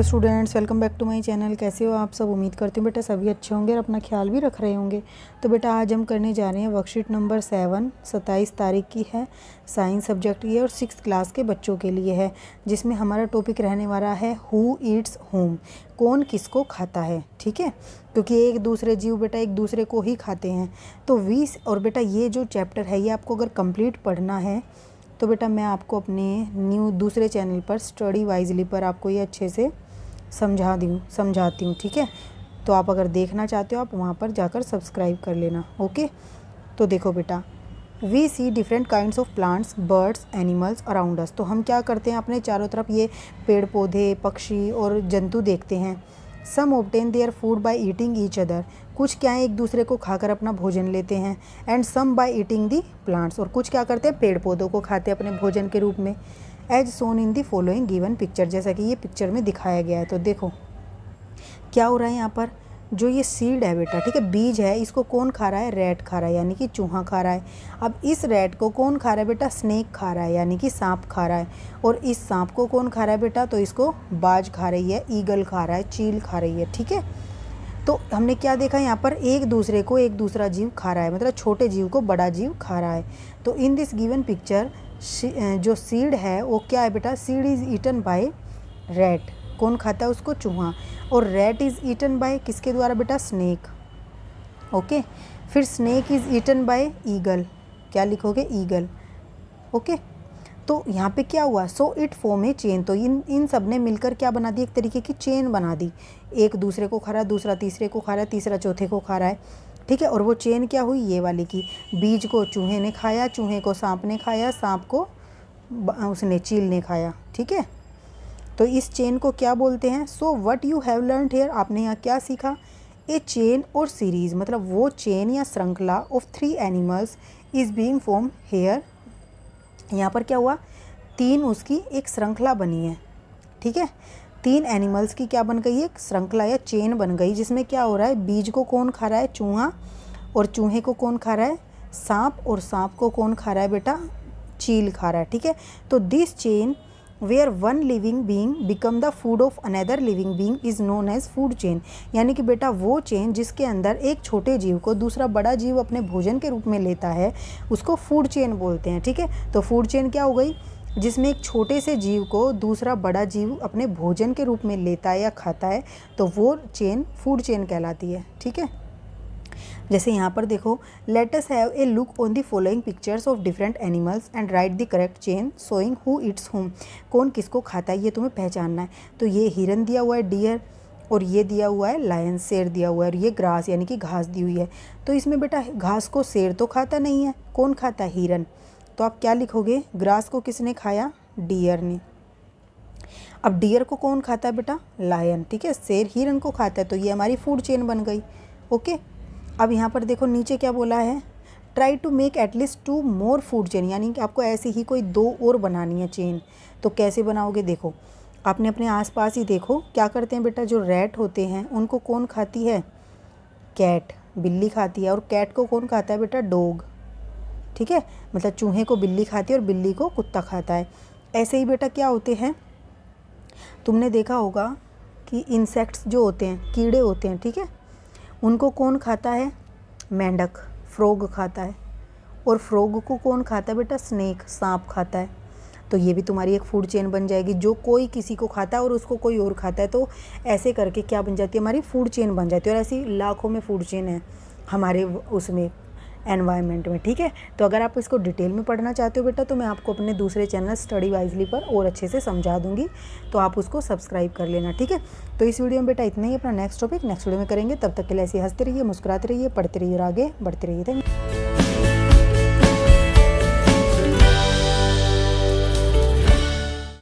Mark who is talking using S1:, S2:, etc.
S1: Hello students, welcome back to my channel. कैसे हो आप सब? उम्मीद करती हूँ बेटा सभी अच्छे होंगे और अपना ख्याल भी रख रहे होंगे। तो बेटा आज हम करने जा रहे हैं वर्कशीट नंबर 7, 27 तारीख की है, साइंस सब्जेक्ट की है और 6th क्लास के बच्चों के लिए है, जिसमें हमारा टॉपिक रहने वाला है हु ईट्स होम, कौन किसको खाता है। ठीक है, क्योंकि एक दूसरे जीव बेटा एक दूसरे को ही खाते हैं। तो और बेटा ये जो चैप्टर है ये आपको अगर कंप्लीट पढ़ना है तो बेटा मैं आपको अपने दूसरे चैनल पर स्टडी वाइजली पर आपको ये अच्छे से समझाती हूँ। ठीक है, तो आप अगर देखना चाहते हो आप वहाँ पर जाकर सब्सक्राइब कर लेना। ओके, तो देखो बेटा, we see different kinds of plants, birds, animals around us. तो हम क्या करते हैं, अपने चारों तरफ ये पेड़ पौधे, पक्षी और जंतु देखते हैं। Some obtain their food by eating each other, कुछ क्या है एक दूसरे को खाकर अपना भोजन लेते हैं। And some by eating the plants, और कुछ क्या करते हैं पेड़ पौधों को खाते हैं अपने भोजन के रूप में। As shown in the following given picture, जैसा कि ये पिक्चर में दिखाया गया है। तो देखो क्या हो रहा है यहाँ पर, जो ये सीड है बेटा, ठीक है, बीज है, इसको कौन खा रहा है? रैट खा रहा है, यानी कि चूहा खा रहा है। अब इस रैट को कौन खा रहा है बेटा? स्नेक खा रहा है, यानी कि सांप खा रहा है। और इस सांप को कौन खा रहा है बेटा? तो इसको बाज खा रही है, ईगल खा रहा है, चील खा रही है। ठीक है, तो हमने क्या देखा यहाँ पर, एक दूसरे को एक दूसरा जीव खा रहा है, मतलब छोटे जीव को बड़ा जीव खा रहा है। तो इन दिस गिवन पिक्चर जो सीड है वो क्या है बेटा? Seed is eaten by rat, कौन खाता है उसको? चूहा। और रैट इज़ ईटन बाय किसके द्वारा बेटा? स्नेक। ओके, फिर snake is eaten by eagle, क्या लिखोगे? ईगल। ओके, तो यहाँ पे क्या हुआ? So it form a chain. तो इन सब ने मिलकर क्या बना दी? एक तरीके की चेन बना दी। एक दूसरे को खा रहा है, दूसरा तीसरे को खा रहा है, तीसरा चौथे को खा रहा है। ठीक है, और वो चेन क्या हुई? ये वाली की, बीज को चूहे ने खाया, चूहे को सांप ने खाया, सांप को उसने चील ने खाया। ठीक है, तो इस चेन को क्या बोलते हैं? So what you have learned here, आपने यहाँ क्या सीखा? ए चेन और सीरीज, मतलब वो चेन या श्रृंखला of 3 animals is being form here. यहाँ पर क्या हुआ? 3 उसकी एक श्रृंखला बनी है। ठीक है, 3 एनिमल्स की क्या बन गई? एक श्रृंखला या चेन बन गई, जिसमें क्या हो रहा है? बीज को कौन खा रहा है? चूहा। और चूहे को कौन खा रहा है? सांप। और सांप को कौन खा रहा है बेटा? चील खा रहा है। ठीक है, तो this chain where one living being become the food of another living being is known as food chain. यानी कि बेटा वो चेन जिसके अंदर एक छोटे जीव को दूसरा बड़ा जीव अपने भोजन के रूप में लेता है, उसको फूड चेन बोलते हैं। ठीक है, तो फूड चेन क्या हो गई? जिसमें एक छोटे से जीव को दूसरा बड़ा जीव अपने भोजन के रूप में लेता है या खाता है, तो वो चेन फूड चेन कहलाती है। ठीक है, जैसे यहाँ पर देखो, let us have a look on the following pictures of different animals and right the correct chain showing who Yeats home, कौन किसको खाता है ये तुम्हें पहचानना है। तो ये हिरन दिया हुआ है, डियर, और ये दिया हुआ है लायन, शेर दिया हुआ है, और ये ग्रास यानी कि घास दी हुई है। तो इसमें बेटा घास को शेर तो खाता नहीं है, कौन खाता है? हिरन। तो आप क्या लिखोगे? ग्रास को किसने खाया? डियर ने। अब डियर को कौन खाता है बेटा? लायन। ठीक है, शेर हिरन को खाता है, तो ये हमारी फूड चेन बन गई। ओके, अब यहाँ पर देखो नीचे क्या बोला है? Try to make at least 2 more food chain, यानी कि आपको ऐसे ही कोई 2 और बनानी है चेन। तो कैसे बनाओगे? देखो, आपने अपने आसपास ही देखो क्या करते हैं बेटा, जो रैट होते हैं उनको कौन खाती है? कैट, बिल्ली खाती है। और कैट को कौन खाता है बेटा? डॉग। ठीक है, मतलब चूहे को बिल्ली खाती है और बिल्ली को कुत्ता खाता है। ऐसे ही बेटा क्या होते हैं, तुमने देखा होगा कि इंसेक्ट्स जो होते हैं, कीड़े होते हैं, ठीक है, उनको कौन खाता है? मेंढक, फ्रॉग खाता है। और फ्रॉग को कौन खाता है बेटा? स्नेक, सांप खाता है। तो ये भी तुम्हारी एक फूड चेन बन जाएगी, जो कोई किसी को खाता है और उसको कोई और खाता है। तो ऐसे करके क्या बन जाती है? हमारी फूड चेन बन जाती है। और ऐसी लाखों में फूड चेन है हमारे उसमें एनवायरनमेंट में। ठीक है, तो अगर आप इसको डिटेल में पढ़ना चाहते हो बेटा, तो मैं आपको अपने दूसरे चैनल स्टडी वाइजली पर और अच्छे से समझा दूंगी, तो आप उसको सब्सक्राइब कर लेना। ठीक है, तो इस वीडियो में बेटा इतना ही। अपना नेक्स्ट टॉपिक नेक्स्ट वीडियो में करेंगे, तब तक के लिए ऐसे हंसते रहिए, मुस्कुराते रहिए, पढ़ते रहिए और आगे बढ़ते रहिए। Thank you.